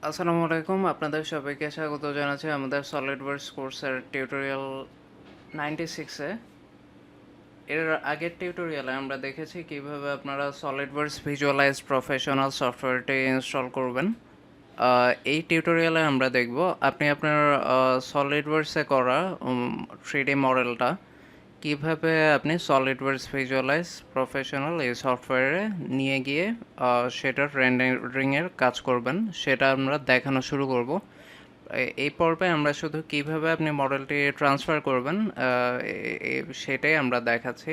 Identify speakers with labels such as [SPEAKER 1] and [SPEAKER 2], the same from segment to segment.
[SPEAKER 1] আসসালামু আলাইকুম, আপনাদের সবাইকে স্বাগত জানাচ্ছি আমাদের সলিডওয়ার্কস কোর্সের টিউটোরিয়াল 96-এ। এর আগের টিউটোরিয়ালে আমরা দেখেছি কিভাবে আপনারা সলিডওয়ার্কস ভিজুয়ালাইজ প্রফেশনাল সফটওয়্যারটি ইনস্টল করবেন। এই টিউটোরিয়ালে আমরা দেখব আপনি আপনার সলিডওয়ার্কসে করা 3D মডেলটা কিভাবে আপনি সলিডওয়ার্কস ভিজুয়ালাইজ প্রফেশনাল এই সফটওয়্যারে নিয়ে গিয়ে সেটার রেন্ডারিংয়ের কাজ করবেন, সেটা আমরা দেখানো শুরু করব। এই পর্বে আমরা শুধু কিভাবে আপনি মডেলটি ট্রান্সফার করবেন সেটাই আমরা দেখাচ্ছি।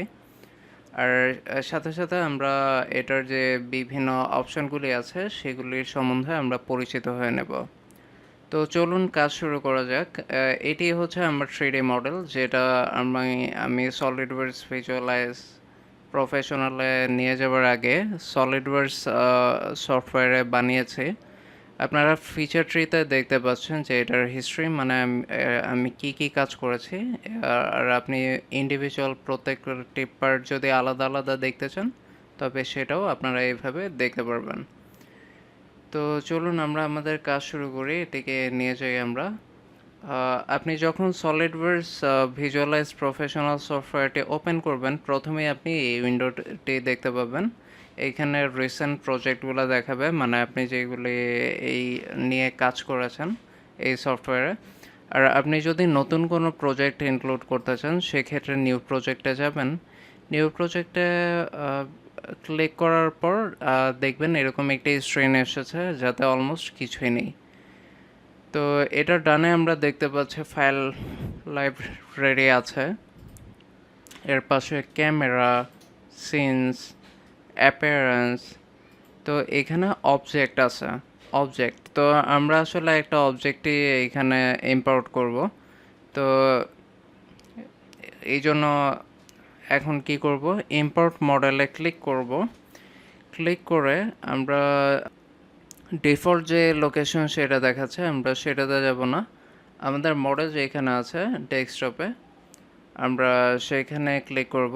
[SPEAKER 1] আর সাথে সাথে আমরা এটার যে বিভিন্ন অপশনগুলি আছে সেগুলির সম্বন্ধে আমরা পরিচিত হয়ে নেব। তো চলুন কাজ শুরু করা যাক। এটি হচ্ছে আমার 3D মডেল, যেটা আমি সলিডওয়ার্কস ভিজুয়ালাইজ প্রফেশনালে নিয়ে যাওয়ার আগে সলিডওয়ার্কস সফটওয়্যারে বানিয়েছি। আপনারা ফিচার ট্রিতে দেখতে পাচ্ছেন যে এটার হিস্ট্রি, মানে আমি কি কাজ করেছি। আর আপনি ইন্ডিভিজুয়াল প্রত্যেকটি পার্ট যদি আলাদা আলাদা দেখতে চান তবে সেটাও আপনারা এইভাবে দেখতে পারবেন। তো চলুন আমরা আমাদের কাজ শুরু করি, এটিকে নিয়ে যাই আমরা। আপনি যখন সলিডওয়ার্কস ভিজুয়ালাইজ প্রফেশনাল সফটওয়্যারটি ওপেন করবেন, প্রথমেই আপনি এই উইন্ডোটি দেখতে পাবেন। এইখানে রিসেন্ট প্রজেক্টগুলো দেখাবে, মানে আপনি যেগুলি এই নিয়ে কাজ করেছেন এই সফটওয়্যারে। আর আপনি যদি নতুন কোনো প্রজেক্ট ইনক্লুড করতে চান সেক্ষেত্রে নিউ প্রজেক্টে যাবেন। নিউ প্রজেক্টে ক্লিক করার পর দেখবেন এরকম একটি স্ক্রিন এসেছে যাতে অলমোস্ট কিছুই নেই। তো এটার ডানে আমরা দেখতে পাচ্ছি ফাইল লাইব্রেরি আছে, এর পাশে ক্যামেরা, সিনস, অ্যাপিয়ারেন্স। তো এখানে অবজেক্ট আছে, অবজেক্ট। তো আমরা আসলে একটা অবজেক্টই এখানে ইম্পোর্ট করব। তো এই জন্য এখন কি করব, ইম্পোর্ট মডেলে ক্লিক করব। ক্লিক করে আমরা ডিফল্ট যে লোকেশন সেটা দেখাচ্ছে, আমরা সেটাতে যাব না। আমাদের মডেল যেখানে আছে ডেস্কটপে, আমরা সেখানে ক্লিক করব।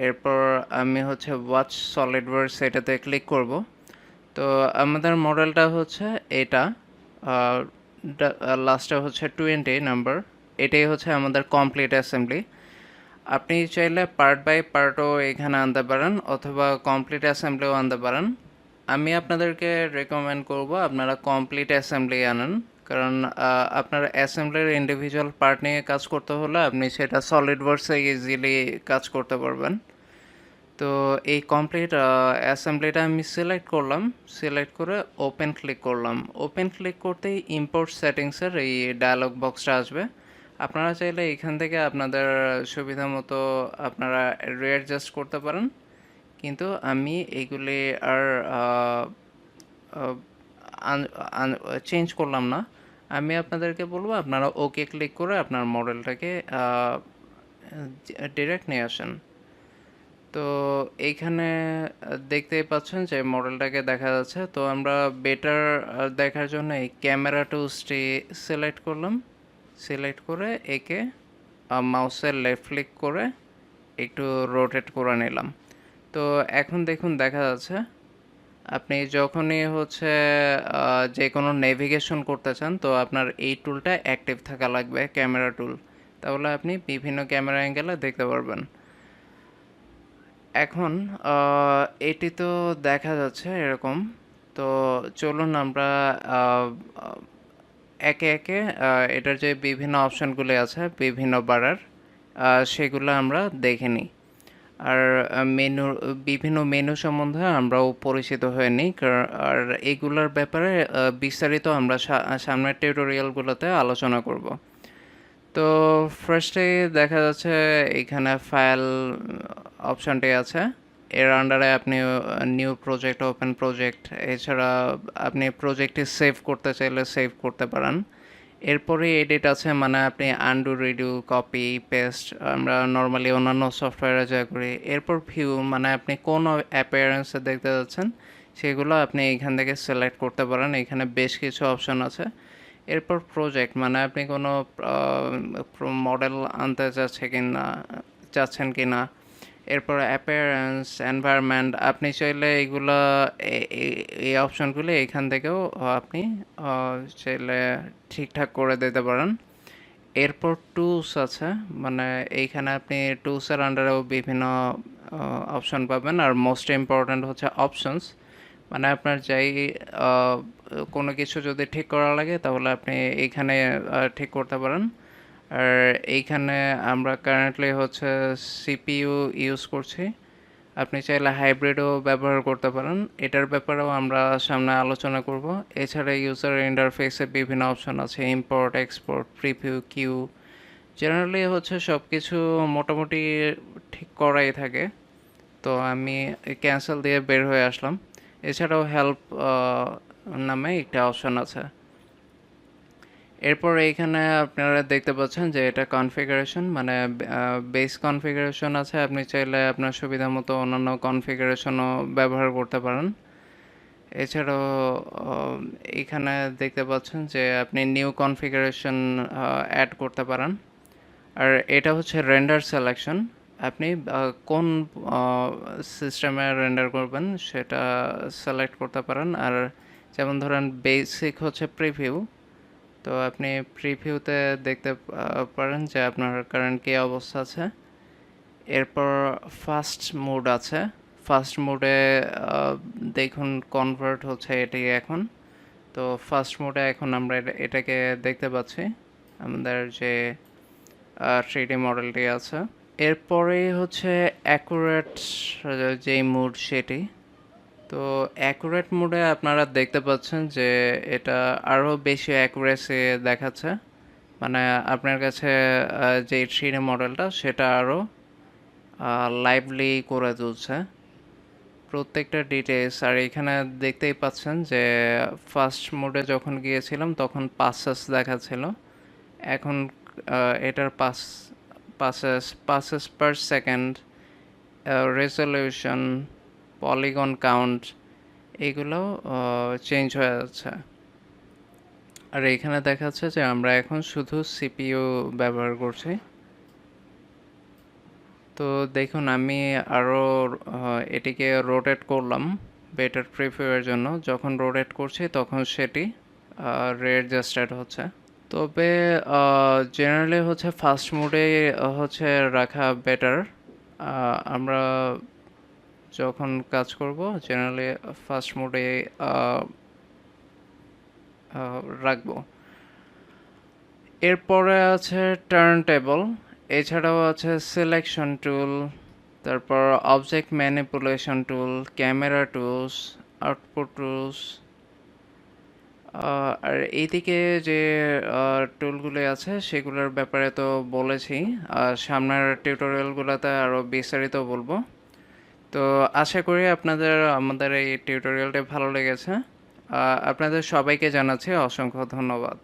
[SPEAKER 1] এরপর আমি হচ্ছে ওয়াচ সলিডওয়ার্কস এটাতে ক্লিক করব। তো আমাদের মডেলটা হচ্ছে এটা, লাস্টে হচ্ছে 20 নাম্বার। এটাই হচ্ছে আমাদের কমপ্লিট অ্যাসেম্বলি। আপনি চাইলে পার্ট বাই পার্টও এখানে আনতে পারেন অথবা কমপ্লিট অ্যাসেম্বলিও আনতে পারেন। আমি আপনাদেরকে রেকমেন্ড করব আপনারা কমপ্লিট অ্যাসেম্বলি আনেন, কারণ আপনার অ্যাসেম্বলির ইন্ডিভিজুয়াল পার্ট নিয়ে কাজ করতে হলে আপনি সেটা সলিডওয়ার্কসে ইজিলি কাজ করতে পারবেন। তো এই কমপ্লিট অ্যাসেম্বলিটা আমি সিলেক্ট করলাম, সিলেক্ট করে ওপেন ক্লিক করলাম। ওপেন ক্লিক করতেই ইম্পোর্ট সেটিংসের এই ডায়ালগ বক্সটা আসবে। আপনারা চাইলে এখান থেকে আপনাদের সুবিধা মতো আপনারা রিঅ্যাডজাস্ট করতে পারেন, কিন্তু আমি এইগুলি আর চেঞ্জ করলাম না। আমি আপনাদেরকে বলবো আপনারা ওকে ক্লিক করে আপনার মডেলটাকে ডিরেক্ট নিয়ে আসেন। তো এইখানে দেখতেই পাচ্ছেন যে মডেলটাকে দেখা যাচ্ছে। তো আমরা বেটার দেখার জন্য এই ক্যামেরা টুলসটি সিলেক্ট করলাম, সিলেক্ট করে একে মাউসের লেফট ক্লিক করে একটু রোটেট করে নিলাম। তো এখন দেখুন দেখা যাচ্ছে আপনি যখনই হচ্ছে যে কোনো নেভিগেশন করতে চান তো আপনার এই টুলটা অ্যাক্টিভ থাকা লাগবে, ক্যামেরা টুল, তাহলে আপনি বিভিন্ন ক্যামেরা অ্যাঙ্গেলে দেখতে পারবেন। এখন এটি তো দেখা যাচ্ছে এরকম। তো চলুন আমরা একে একে এটার যে বিভিন্ন অপশানগুলি আছে বিভিন্ন বাড়ার সেগুলো আমরা দেখে নিই। আর বিভিন্ন মেনু সম্বন্ধে আমরাও পরিচিত হয়ে নিই, আর এগুলোর ব্যাপারে বিস্তারিত আমরা সামনের টিউটোরিয়ালগুলোতে আলোচনা করব। তো ফার্স্টে দেখা যাচ্ছে এখানে ফাইল অপশানটি আছে, এর আন্ডারে আপনি নিউ প্রজেক্ট, ওপেন প্রজেক্ট, এছাড়া আপনি প্রজেক্টটি সেভ করতে চাইলে সেভ করতে পারেন। এরপরে এডিট আছে, মানে আপনি আনডু, রিডু, কপি, পেস্ট আমরা নর্মালি অন্যান্য সফটওয়্যারে যা করি। এরপর ভিউ, মানে আপনি কোন অ্যাপিয়ারেন্সে দেখতে যাচ্ছেন সেগুলো আপনি এখান থেকে সিলেক্ট করতে পারেন, এখানে বেশ কিছু অপশন আছে। এরপর প্রজেক্ট, মানে আপনি কোনো মডেল আনতে চাচ্ছেন কি না, এরপর অ্যাপিয়ারেন্স, এনভায়রনমেন্ট, আপনি চাইলে এইগুলা এই অপশনগুলো এখান থেকেও আপনি চাইলে ঠিকঠাক করে দিতে পারেন। এরপর টুলস আছে, মানে এইখানে আপনি টুলসের আন্ডারেও বিভিন্ন অপশন পাবেন। আর মোস্ট ইম্পর্ট্যান্ট হচ্ছে অপশনস, মানে আপনার যাই কোনো কিছু যদি ঠিক করা লাগে তাহলে আপনি এইখানে ঠিক করতে পারেন। আর এইখানে আমরা কারেন্টলি হচ্ছে সিপিইউ ইউজ করছি, আপনি চাইলে হাইব্রিডও ব্যবহার করতে পারেন, এটার ব্যাপারেও আমরা সামনে আলোচনা করব। এছাড়া ইউজার ইন্টারফেসে বিভিন্ন অপশন আছে, import, export, preview, queue, generally হচ্ছে সব কিছু মোটামুটি ঠিক করাই থাকে। তো আমি ক্যান্সেল দিয়ে বের হয়ে আসলাম। এছাড়াও হেল্প নামে একটা অপশন আছে। এরপর এইখানে আপনারা দেখতে পাচ্ছেন যে এটা কনফিগারেশন, মানে বেস কনফিগারেশন আছে, আপনি চাইলে আপনার সুবিধা মতো অন্যান্য কনফিগারেশনও ব্যবহার করতে পারেন। এছাড়াও এখানে দেখতে পাচ্ছেন যে আপনি নিউ কনফিগারেশন অ্যাড করতে পারেন। আর এটা হচ্ছে রেন্ডার সিলেকশন, আপনি কোন সিস্টেমে রেন্ডার করবেন সেটা সিলেক্ট করতে পারেন। আর যেমন ধরেন বেসিক হচ্ছে প্রিভিউ, তো আপনি প্রিভিউতে দেখতে পারেন যে আপনার কারেন্ট কী অবস্থা আছে। এরপর ফাস্ট মোড আছে, ফাস্ট মোডে দেখুন কনভার্ট হচ্ছে এটি এখন। তো ফাস্ট মোডে এখন আমরা এটাকে দেখতে পাচ্ছি আমাদের যে 3D মডেলটি আছে। এরপরে হচ্ছে অ্যাকুরেট যেই মোড সেটি। তো অ্যাকুরেট মোডে আপনারা দেখতে পাচ্ছেন যে এটা আরও বেশি অ্যাকুরেসি দেখাচ্ছে, মানে আপনার কাছে যে 3D মডেলটা সেটা আরও লাইভলি করে তুলছে প্রত্যেকটা ডিটেলস। আর এখানে দেখতেই পাচ্ছেন যে ফার্স্ট মোডে যখন গিয়েছিলাম তখন পাসেস দেখাচ্ছিল, এখন এটার passes per second, resolution, polygon count, এগুলো চেঞ্জ হয়ে যাচ্ছে। আর এখানে দেখাচ্ছে যে আমরা এখন শুধু সিপিইউ ব্যবহার করছি। তো দেখুন আমি আরও এটিকে রোটেট করলাম বেটার প্রিভিউয়ের জন্য, যখন রোটেট করছি তখন সেটি রিঅ্যাডজাস্টেড হচ্ছে। তবে জেনারেলি হচ্ছে ফাস্ট মোডে হচ্ছে রাখা বেটার। আমরা যখন কাজ করব জেনারেলি ফাস্ট মোডে রাখবো। এরপরে আছে টার্ন টেবল, এছাড়াও আছে সিলেকশন টুল, তারপর অবজেক্ট ম্যানিপুলেশন টুল, ক্যামেরা টুলস, আউটপুট টুলস। আর এইদিকে যে টুলগুলো আছে সেগুলোর ব্যাপারে তো বলেছি, আর সামনের টিউটোরিয়ালগুলোতে আরও বিস্তারিত বলবো। তো আশা করি আপনাদের আমাদের এই টিউটোরিয়ালটি ভালো লেগেছে। আপনাদের সবাইকে জানাচ্ছি অসংখ্য ধন্যবাদ।